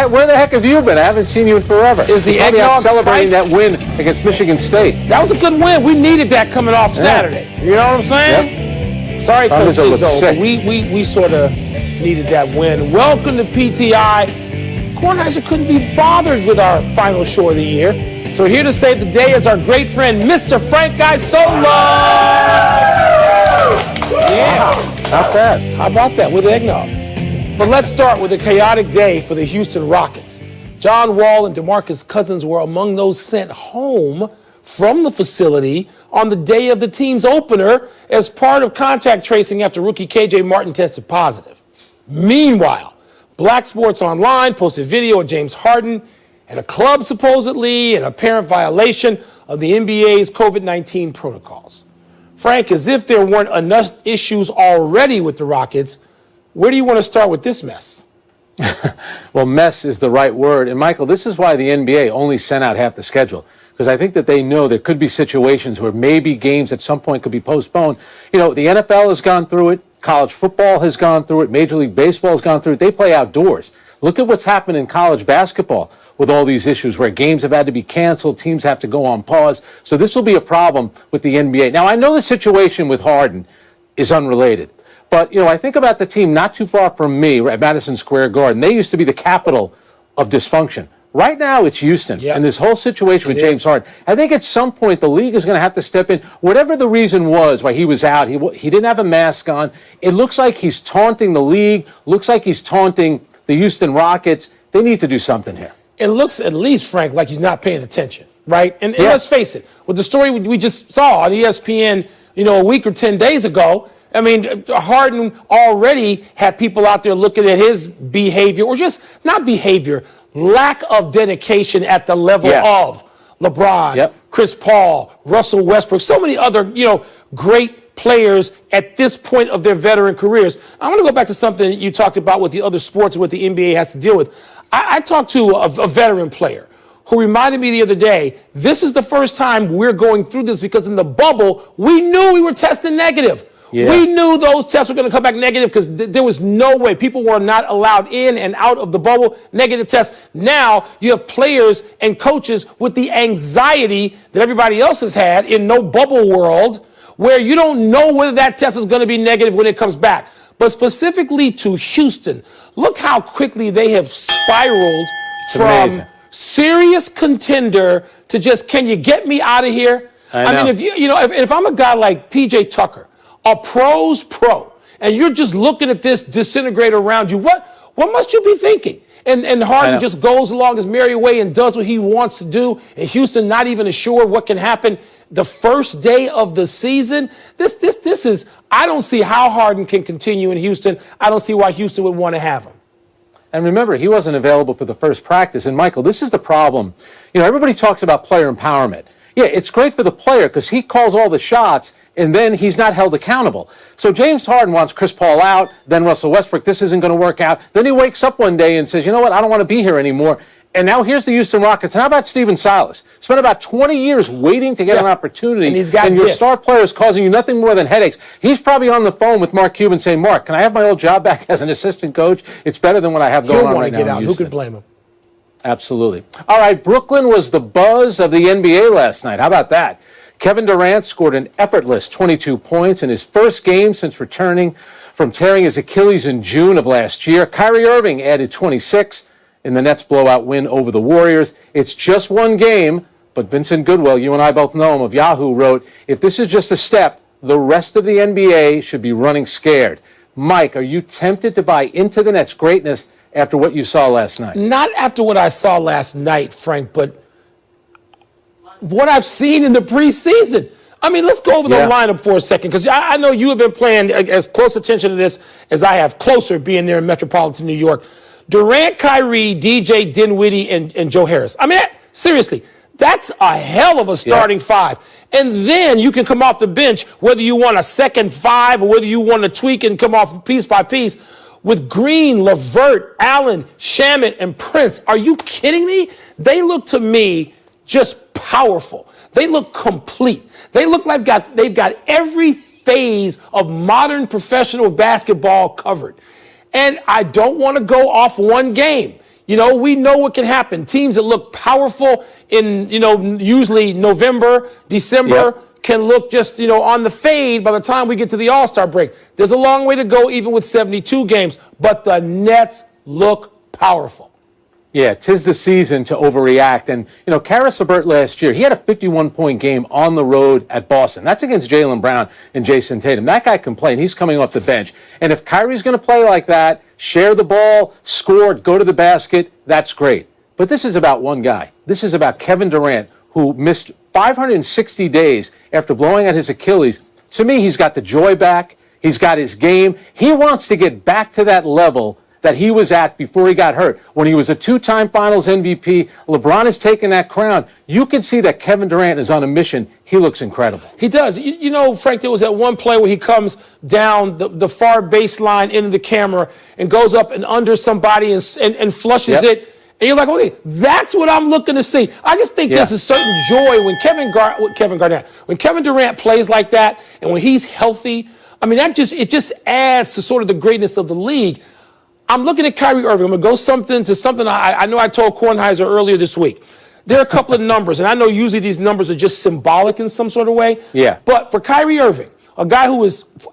where the heck have you been? I haven't seen you in forever. Is the eggnog celebrating that win against Michigan State? That was a good win. We needed that coming off Saturday. You know what I'm saying? Yep. Sorry, Coach Izzo, but we sort of needed that win. Welcome to PTI. Kornheiser couldn't be bothered with our final show of the year. So here to save the day is our great friend, Mr. Frank Isola. Yeah. Not bad. How about that with eggnog? But let's start with a chaotic day for the Houston Rockets. John Wall and DeMarcus Cousins were among those sent home from the facility on the day of the team's opener as part of contact tracing after rookie KJ Martin tested positive. Meanwhile, Black Sports Online posted video of James Harden at a club supposedly in apparent violation of the NBA's COVID-19 protocols. Frank, as if there weren't enough issues already with the Rockets, where do you want to start with this mess? Well, mess is the right word. And, Michael, this is why the NBA only sent out half the schedule, because I think that they know there could be situations where maybe games at some point could be postponed. You know, the NFL has gone through it. College football has gone through it. Major League Baseball has gone through it. They play outdoors. Look at what's happened in college basketball with all these issues where games have had to be canceled, teams have to go on pause. So this will be a problem with the NBA. Now, I know the situation with Harden is unrelated, but, you know, I think about the team not too far from me at Madison Square Garden. They used to be the capital of dysfunction. Right now, it's Houston, and this whole situation with James Harden. I think at some point the league is going to have to step in. Whatever the reason was why he was out, he didn't have a mask on. It looks like he's taunting the league, looks like he's taunting the Houston Rockets. They need to do something here. It looks, at least, Frank, like he's not paying attention, right? And let's face it, with the story we just saw on ESPN, you know, a week or 10 days ago, I mean, Harden already had people out there looking at his behavior, or just not behavior, lack of dedication at the level of LeBron, Chris Paul, Russell Westbrook, so many other, you know, great players at this point of their veteran careers. I want to go back to something you talked about with the other sports and what the NBA has to deal with. I talked to a veteran player who reminded me the other day, this is the first time we're going through this because in the bubble, we knew we were testing negative. Yeah. We knew those tests were going to come back negative because there was no way. People were not allowed in and out of the bubble, negative tests. Now you have players and coaches with the anxiety that everybody else has had in no bubble world where you don't know whether that test is going to be negative when it comes back. But specifically to Houston, look how quickly they have spiraled from serious contender to just, can you get me out of here? I mean, if I'm a guy like PJ Tucker, a pro's pro, and you're just looking at this disintegrate around you, what must you be thinking? And Harden just goes along his merry way and does what he wants to do, and Houston not even assured what can happen the first day of the season. This is, I don't see how Harden can continue in Houston. I don't see why Houston would want to have him. And remember, he wasn't available for the first practice. And Michael, this is the problem. You know, everybody talks about player empowerment. Yeah, it's great for the player because he calls all the shots, and then he's not held accountable. So James Harden wants Chris Paul out, then Russell Westbrook, this isn't going to work out. Then he wakes up one day and says, you know what, I don't want to be here anymore. And now here's the Houston Rockets. And how about Stephen Silas? Spent about 20 years waiting to get an opportunity, and your star player is causing you nothing more than headaches. He's probably on the phone with Mark Cuban saying, Mark, can I have my old job back as an assistant coach? It's better than what I have going on right now in Houston. Who could blame him? Absolutely. All right, Brooklyn was the buzz of the NBA last night. How about that? Kevin Durant scored an effortless 22 points in his first game since returning from tearing his Achilles in June of last year. Kyrie Irving added 26 in the Nets' blowout win over the Warriors. It's just one game, but Vincent Goodwill, you and I both know him, of Yahoo, wrote, if this is just a step, the rest of the NBA should be running scared. Mike, are you tempted to buy into the Nets' greatness after what you saw last night? Not after what I saw last night, Frank, but what I've seen in the preseason. I mean, let's go over the lineup for a second, because I know you have been paying as close attention to this as I have, closer being there in metropolitan New York. Durant, Kyrie, DJ, Dinwiddie, and Joe Harris. I mean, seriously, that's a hell of a starting five. And then you can come off the bench, whether you want a second five or whether you want to tweak and come off piece by piece, with Green, LeVert, Allen, Shamet, and Prince. Are you kidding me? They look to me just powerful. They look complete. They look like they've got every phase of modern professional basketball covered. And I don't want to go off one game. You know, we know what can happen. Teams that look powerful in, usually November, December, can look just, on the fade by the time we get to the All-Star break. There's a long way to go even with 72 games, but the Nets look powerful. Yeah, 'tis the season to overreact. And, Karis LeVert last year, he had a 51-point game on the road at Boston. That's against Jaylen Brown and Jason Tatum. That guy can play, and he's coming off the bench. And if Kyrie's going to play like that, share the ball, score, go to the basket, that's great. But this is about one guy. This is about Kevin Durant, who missed 560 days after blowing out his Achilles. To me, he's got the joy back. He's got his game. He wants to get back to that level that he was at before he got hurt. When he was a two-time Finals MVP, LeBron has taken that crown. You can see that Kevin Durant is on a mission. He looks incredible. He does. Frank, there was that one play where he comes down the far baseline into the camera and goes up and under somebody and flushes it. And you're like, okay, that's what I'm looking to see. I just think there's a certain joy when Kevin Durant plays like that, and when he's healthy. I mean, it just adds to sort of the greatness of the league. I'm looking at Kyrie Irving. I'm going to go to something I know I told Kornheiser earlier this week. There are a couple of numbers, and I know usually these numbers are just symbolic in some sort of way. Yeah. But for Kyrie Irving, a guy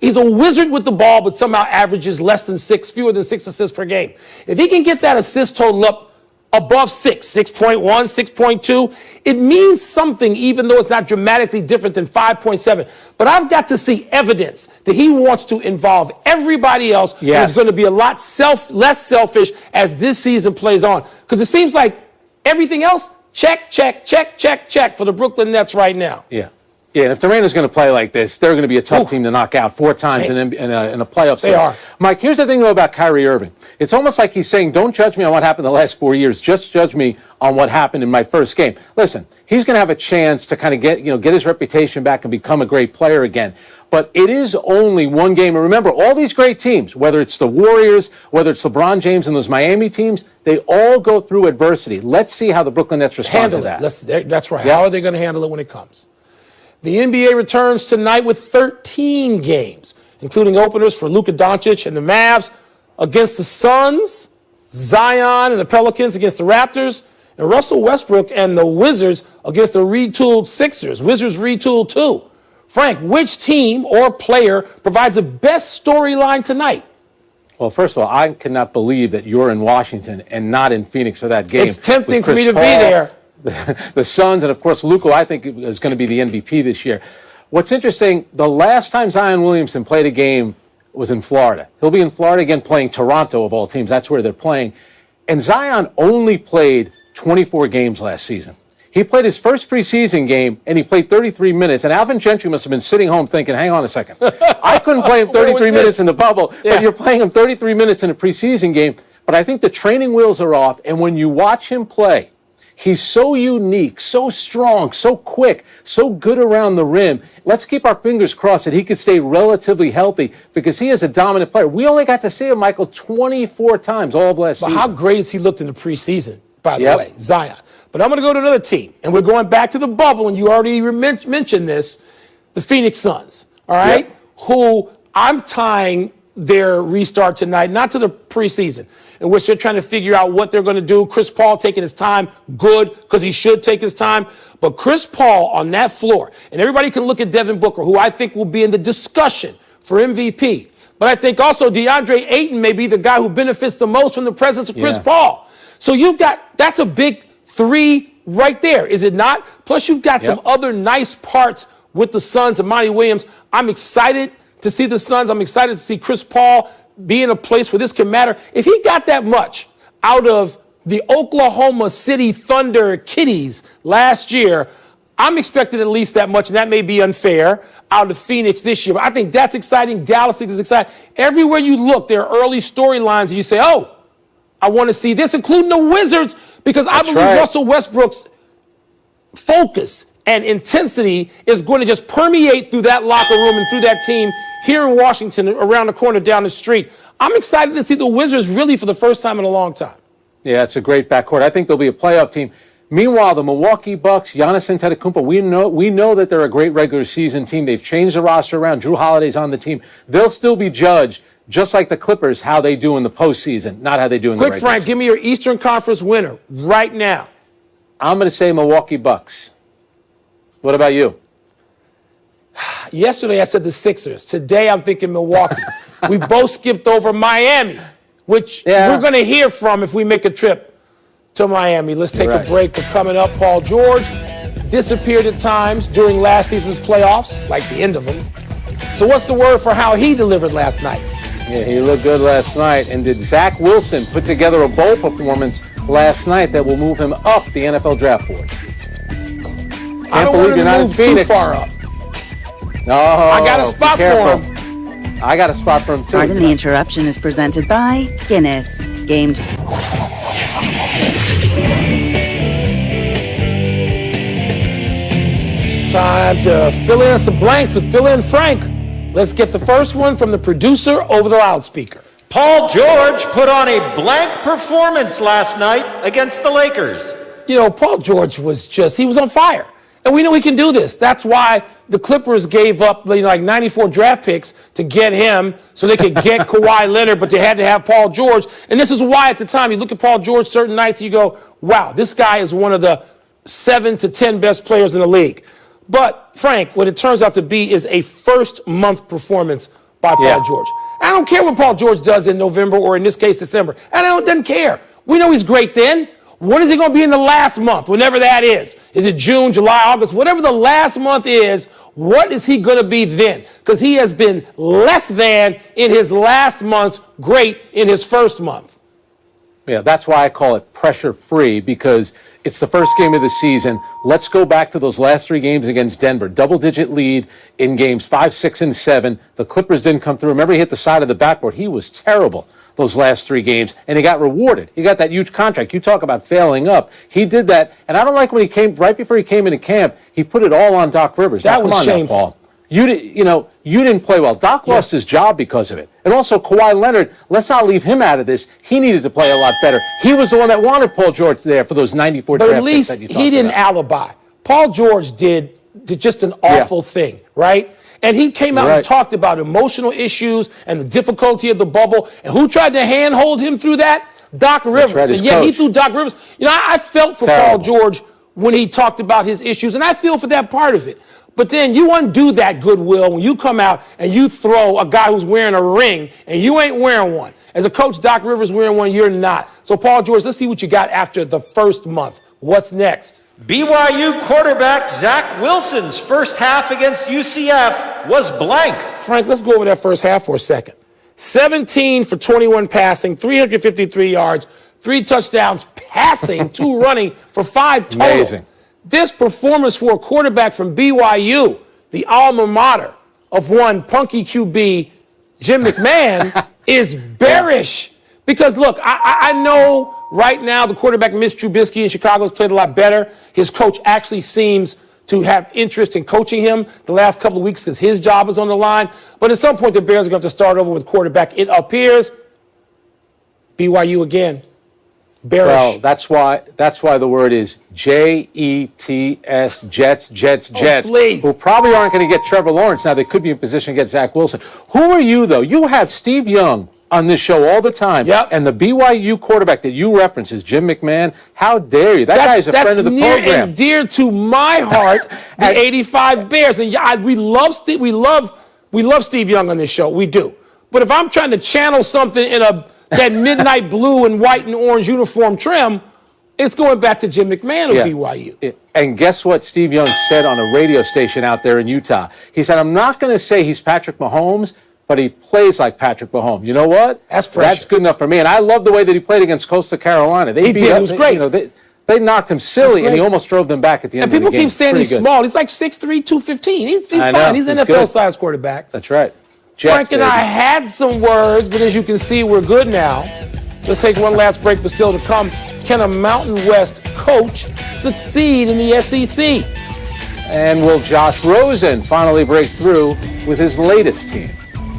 he's a wizard with the ball, but somehow averages fewer than 6 assists per game. If he can get that assist total up above 6.1, 6.2, it means something, even though it's not dramatically different than 5.7. But I've got to see evidence that he wants to involve everybody else. Yes. And it's going to be a lot less selfish as this season plays on. Because it seems like everything else, check for the Brooklyn Nets right now. Yeah. Yeah, and if Durant is going to play like this, they're going to be a tough team to knock out 4 times in a playoff series. They are. Mike, here's the thing, though, about Kyrie Irving. It's almost like he's saying, don't judge me on what happened the last 4 years. Just judge me on what happened in my first game. Listen, he's going to have a chance to kind of get his reputation back and become a great player again. But it is only one game. And remember, all these great teams, whether it's the Warriors, whether it's LeBron James and those Miami teams, they all go through adversity. Let's see how the Brooklyn Nets respond to that. That's right. Yeah. How are they going to handle it when it comes? The NBA returns tonight with 13 games, including openers for Luka Doncic and the Mavs against the Suns, Zion and the Pelicans against the Raptors, and Russell Westbrook and the Wizards against the retooled Sixers. Wizards retooled too. Frank, which team or player provides the best storyline tonight? Well, first of all, I cannot believe that you're in Washington and not in Phoenix for that game. It's tempting for me to be there. The Suns, and of course, Luka, I think, is going to be the MVP this year. What's interesting, the last time Zion Williamson played a game was in Florida. He'll be in Florida again playing Toronto, of all teams. That's where they're playing. And Zion only played 24 games last season. He played his first preseason game, and he played 33 minutes. And Alvin Gentry must have been sitting home thinking, hang on a second. I couldn't play him 33 minutes in the bubble, but you're playing him 33 minutes in a preseason game. But I think the training wheels are off, and when you watch him play, he's so unique, so strong, so quick, so good around the rim. Let's keep our fingers crossed that he could stay relatively healthy because he is a dominant player. We only got to see him, Michael, 24 times all of last season. But how great has he looked in the preseason, by the way, Zion. But I'm going to go to another team, and we're going back to the bubble, and you already mentioned this, the Phoenix Suns, all right, who I'm tying their restart tonight, not to the preseason, in which they're trying to figure out what they're going to do. Chris Paul taking his time, good, because he should take his time. But Chris Paul on that floor, and everybody can look at Devin Booker, who I think will be in the discussion for MVP. But I think also DeAndre Ayton may be the guy who benefits the most from the presence of Chris Paul. So that's a big 3 right there, is it not? Plus you've got some other nice parts with the Suns and Monty Williams. I'm excited to see the Suns. I'm excited to see Chris Paul be in a place where this can matter. If he got that much out of the Oklahoma City Thunder Kitties last year, I'm expecting at least that much, and that may be unfair, out of Phoenix this year. But I think that's exciting. Dallas is exciting. Everywhere you look, there are early storylines, and you say, oh, I want to see this, including the Wizards, because I believe Russell Westbrook's focus and intensity is going to just permeate through that locker room and through that team here in Washington, around the corner, down the street. I'm excited to see the Wizards really for the first time in a long time. Yeah, it's a great backcourt. I think they'll be a playoff team. Meanwhile, the Milwaukee Bucks, Giannis Antetokounmpo, we know that they're a great regular season team. They've changed the roster around. Drew Holiday's on the team. They'll still be judged just like the Clippers, how they do in the postseason, not how they do in the regular Quick, Frank, season. give me your Eastern Conference winner right now. I'm going to say Milwaukee Bucks. What about you? Yesterday, I said the Sixers. Today, I'm thinking Milwaukee. We both skipped over Miami, which we're going to hear from if we make a trip to Miami. Let's take a break. But coming up, Paul George disappeared at times during last season's playoffs, like the end of them. So what's the word for how he delivered last night? Yeah, he looked good last night. And did Zach Wilson put together a bowl performance last night that will move him up the NFL draft board? I don't want him to move too far up. No, I got a spot for him. I got a spot for him, too. Pardon the Interruption is presented by Guinness. Game Time to fill in some blanks with Fill In Frank. Let's get the first one from the producer over the loudspeaker. Paul George put on a blank performance last night against the Lakers. You know, Paul George was he was on fire. And we know he can do this. That's why the Clippers gave up like 94 draft picks to get him so they could get Kawhi Leonard, but they had to have Paul George. And this is why at the time you look at Paul George certain nights, you go, wow, this guy is one of the 7 to 10 best players in the league. But, Frank, what it turns out to be is a first-month performance by Paul George. I don't care what Paul George does in November or, in this case, December. Doesn't care. We know he's great then. What is he going to be in the last month, whenever that is? Is it June, July, August? Whatever the last month is, what is he going to be then? Because he has been less than in his last months, great in his first month. Yeah, that's why I call it pressure-free, because it's the first game of the season. Let's go back to those last 3 games against Denver. Double-digit lead in games 5, 6, and 7. The Clippers didn't come through. Remember, he hit the side of the backboard. He was terrible those last 3 games, and he got rewarded. He got that huge contract. You talk about failing up. He did that, and I don't like when he came, right before he came into camp, he put it all on Doc Rivers. That was shameful. Paul. You didn't play well. Doc lost his job because of it. And also Kawhi Leonard, let's not leave him out of this. He needed to play a lot better. He was the one that wanted Paul George there for those 94 draft picks. But at least he didn't alibi. Paul George did just an awful thing, right? And he came out and talked about emotional issues and the difficulty of the bubble. And who tried to handhold him through that? Doc Rivers. And he threw Doc Rivers. I felt for Paul George when he talked about his issues, and I feel for that part of it. But then you undo that goodwill when you come out and you throw a guy who's wearing a ring and you ain't wearing one. As a coach, Doc Rivers wearing one, you're not. So, Paul George, let's see what you got after the first month. What's next? BYU quarterback Zach Wilson's first half against UCF was blank. Frank, let's go over that first half for a second. 17 for 21 passing, 353 yards, 3 touchdowns passing, 2 running for 5 total. Amazing. This performance for a quarterback from BYU, the alma mater of one punky QB, Jim McMahon, is bearish. Because, look, I know right now the quarterback, Mitch Trubisky in Chicago, has played a lot better. His coach actually seems to have interest in coaching him the last couple of weeks because his job is on the line. But at some point, the Bears are going to have to start over with quarterback. It appears BYU again. Bearish. Well, that's why the word is Jets, Jets. Please. Who probably aren't going to get Trevor Lawrence. Now, they could be in position to get Zach Wilson. Who are you, though? You have Steve Young on this show all the time. Yep. And the BYU quarterback that you reference is Jim McMahon. How dare you? That guy is a friend of the program. That's near and dear to my heart, the 85 Bears. And we love Steve Young on this show. We do. But if I'm trying to channel something in that midnight blue and white and orange uniform trim, it's going back to Jim McMahon of BYU. And guess what Steve Young said on a radio station out there in Utah? He said, I'm not going to say he's Patrick Mahomes, but he plays like Patrick Mahomes. You know what? That's pressure. That's good enough for me. And I love the way that he played against Coastal Carolina. He did. It was great. They knocked him silly, and he almost drove them back at the end of the game. And people keep saying he's small. He's like 6'3", 215. He's fine. He's an NFL-sized quarterback. That's right. Frank and I had some words, but as you can see, we're good now. Let's take one last break, but still to come. Can a Mountain West coach succeed in the SEC? And will Josh Rosen finally break through with his latest team?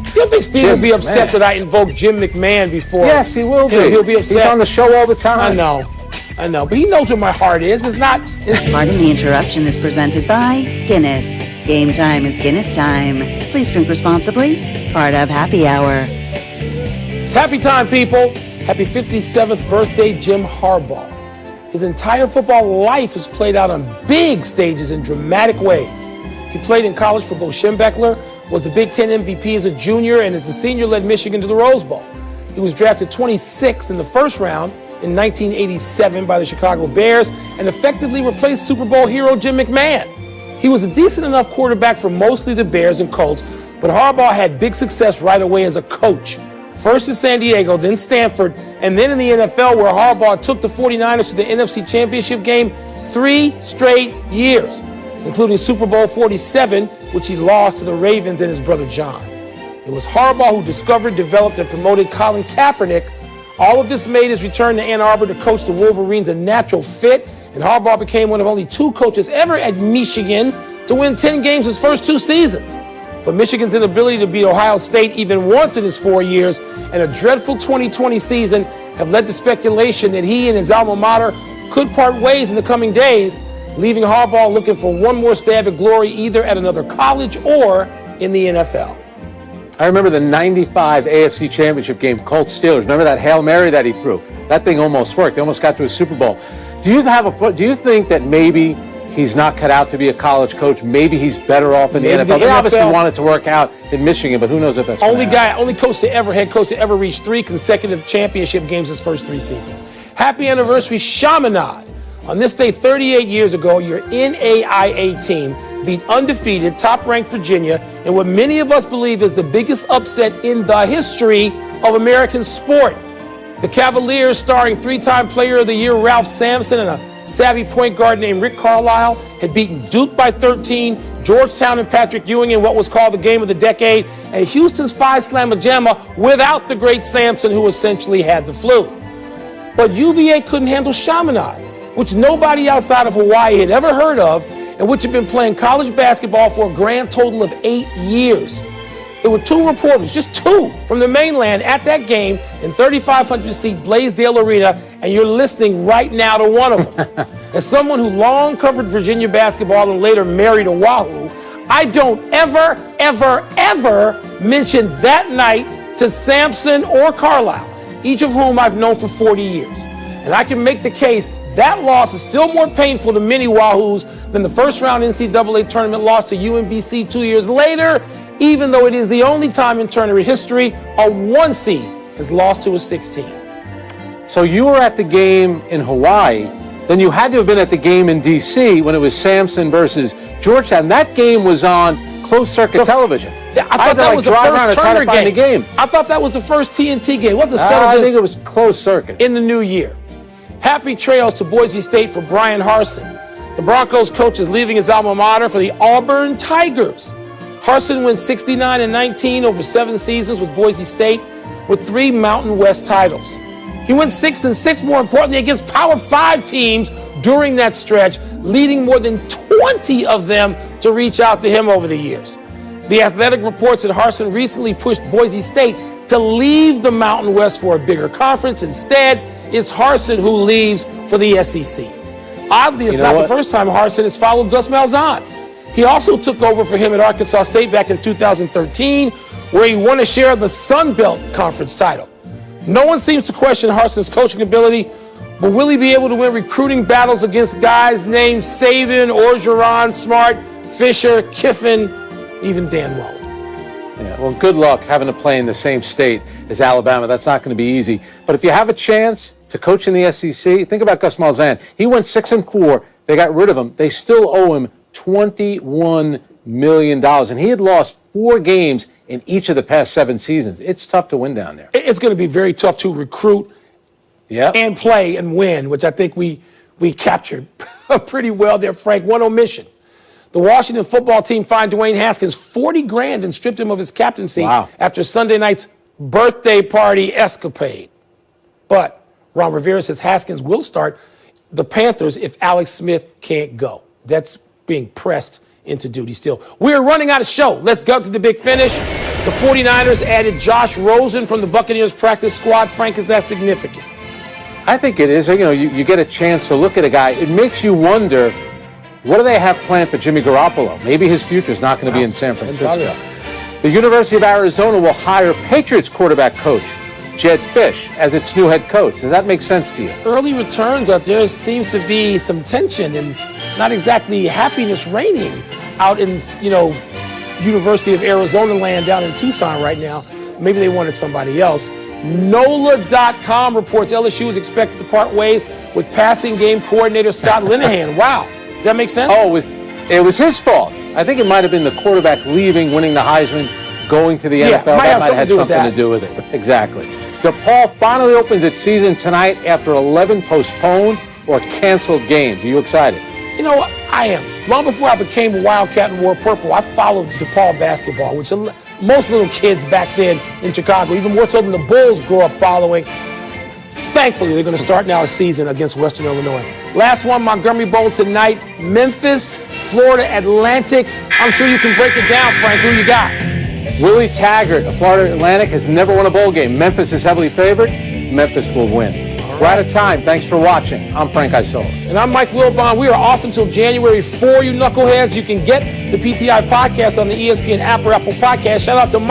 You don't think Steve will be upset that I invoked Jim McMahon before? Yes, he will be. He'll be upset. He's on the show all the time. I know. But he knows where my heart is. It's not. Pardon the Interruption is presented by Guinness. Game time is Guinness time. Please drink responsibly. Part of Happy Hour. happy time, people. Happy 57th birthday, Jim Harbaugh. His entire football life is played out on big stages in dramatic ways. He played in college for Bo Schembechler, was the Big Ten MVP as a junior, and as a senior led Michigan to the Rose Bowl. He was drafted 26th in the first round in 1987 by the Chicago Bears and effectively replaced Super Bowl hero Jim McMahon. He was a decent enough quarterback for mostly the Bears and Colts, but Harbaugh had big success right away as a coach. First in San Diego, then Stanford, and then in the NFL, where Harbaugh took the 49ers to the NFC Championship game 3 straight years, including Super Bowl 47, which he lost to the Ravens and his brother John. It was Harbaugh who discovered, developed, and promoted Colin Kaepernick. All of this made his return to Ann Arbor to coach the Wolverines a natural fit, and Harbaugh became one of only 2 coaches ever at Michigan to win 10 games his first 2 seasons. But Michigan's inability to beat Ohio State even once in his 4 years and a dreadful 2020 season have led to speculation that he and his alma mater could part ways in the coming days, leaving Harbaugh looking for one more stab at glory either at another college or in the NFL. I remember the 95 AFC Championship game, Colts Steelers. Remember that Hail Mary that he threw? That thing almost worked. They almost got to a Super Bowl. Do you think that maybe he's not cut out to be a college coach? Maybe he's better off in the NFL. They obviously wanted to work out in Michigan, but who knows if that's only head coach to ever reach 3 consecutive championship games his first 3 seasons. Happy anniversary, Chaminade. On this day 38 years ago, your NAIA team beat undefeated, top-ranked Virginia in what many of us believe is the biggest upset in the history of American sport. The Cavaliers, starring 3-time Player of the Year Ralph Sampson and a savvy point guard named Rick Carlisle, had beaten Duke by 13, Georgetown and Patrick Ewing in what was called the game of the decade, and Houston's Phi Slamma Jamma without the great Sampson, who essentially had the flu. But UVA couldn't handle Chaminade, which nobody outside of Hawaii had ever heard of, and which had been playing college basketball for a grand total of 8 years. There were 2 reporters, just 2, from the mainland at that game in 3,500-seat Blaisdell Arena, and you're listening right now to one of them. As someone who long covered Virginia basketball and later married Oahu, I don't ever mention that night to Sampson or Carlisle, each of whom I've known for 40 years. And I can make the case that loss is still more painful to many Wahoos than the first-round NCAA tournament loss to UMBC 2 years later, even though it is the only time in tournament history a 1 seed has lost to a 16. So you were at the game in Hawaii, then you had to have been at the game in D.C. when it was Sampson versus Georgetown. That game was on closed-circuit television. I thought that was the first Turner game. I thought that was the first TNT game. What the I think it was closed-circuit. In the new year. Happy trails to Boise State for Brian Harsin. The Broncos coach is leaving his alma mater for the Auburn Tigers. Harsin wins 69-19 over 7 seasons with Boise State with 3 Mountain West titles. He went 6-6, more importantly, against Power 5 teams during that stretch, leading more than 20 of them to reach out to him over the years. The Athletic reports that Harsin recently pushed Boise State to leave the Mountain West for a bigger conference. Instead, it's Harsin who leaves for the SEC. Oddly, it's not the first time Harsin has followed Gus Malzahn. He also took over for him at Arkansas State back in 2013, where he won a share of the Sun Belt Conference title. No one seems to question Harsin's coaching ability, but will he be able to win recruiting battles against guys named Saban, Orgeron, Smart, Fisher, Kiffin, even Dan Mullen? Yeah, well, good luck having to play in the same state as Alabama. That's not going to be easy. But if you have a chance to coach in the SEC, think about Gus Malzahn. He went 6-4. They got rid of him. They still owe him $21 million. And he had lost 4 games in each of the past 7 seasons. It's tough to win down there. It's going to be very tough to recruit and play and win, which I think we captured pretty well there, Frank. One omission. The Washington football team fined Dwayne Haskins $40,000 and stripped him of his captaincy after Sunday night's birthday party escapade. But Ron Rivera says Haskins will start the Panthers if Alex Smith can't go. That's being pressed into duty still. We're running out of show. Let's go to the big finish. The 49ers added Josh Rosen from the Buccaneers practice squad. Frank, is that significant? I think it is. You know, you get a chance to look at a guy. It makes you wonder, what do they have planned for Jimmy Garoppolo? Maybe his future is not going to be in San Francisco. The University of Arizona will hire Patriots quarterback coach Jed Fish as its new head coach. Does that make sense to you? Early returns out there seems to be some tension and not exactly happiness reigning out in, University of Arizona land down in Tucson right now. Maybe they wanted somebody else. NOLA.com reports LSU is expected to part ways with passing game coordinator Scott Linehan. Wow. Does that make sense? Oh, it was his fault. I think it might have been the quarterback leaving, winning the Heisman, going to the NFL. That might have had something to do with it. Exactly. DePaul finally opens its season tonight after 11 postponed or canceled games. Are you excited? I am. Long before I became a Wildcat and wore purple, I followed DePaul basketball, which most little kids back then in Chicago, even more so than the Bulls, grew up following. Thankfully, they're going to start now a season against Western Illinois. Last one, Montgomery Bowl tonight. Memphis, Florida Atlantic. I'm sure you can break it down, Frank. Who you got? Willie Taggart of Florida Atlantic has never won a bowl game. Memphis is heavily favored. Memphis will win. We're out of time. Thanks for watching. I'm Frank Isola. And I'm Mike Wilbon. We are off until January 4, you knuckleheads. You can get the PTI podcast on the ESPN app or Apple Podcast. Shout out to Mike.